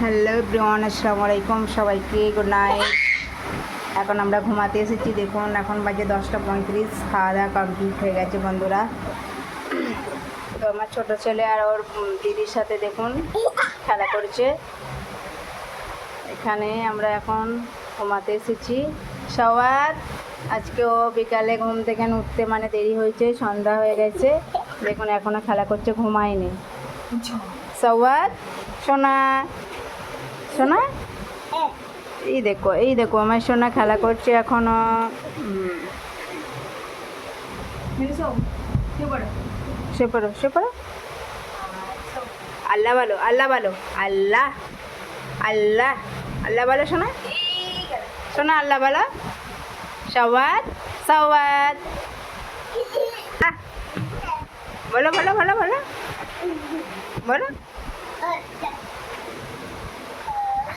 Hello everyone, আসসালামু আলাইকুম সবাইকে, গুড নাইট। এখন আমরা ঘুমাতে এসেছি। দেখুন এখন বাজে 10:35। খাওয়া দাওয়া কমপ্লিট হয়ে গেছে বন্ধুরা। তো আমার ছোটো ছেলে আর ওর দিদির সাথে দেখুন খেলা করছে। এখানে আমরা এখন ঘুমাতে এসেছি। সবার আজকে ও বিকালে ঘুম থেকে উঠতে মানে দেরি হয়েছে, সন্ধ্যা হয়ে গেছে। দেখুন এখনও খেলা করছে, ঘুমায়নি। সওয়াত সোনা, সোনা এই দেখো আমার সোনা খেলা করছে এখনো। সে পড়ো আল্লাহ বলো, আল্লাহ বলো, আল্লাহ আল্লাহ আল্লাহ বলো সোনা, সোনা আল্লাহ বলো। সওয়াত সওয়াত বলো বলো বলো বলো বলো।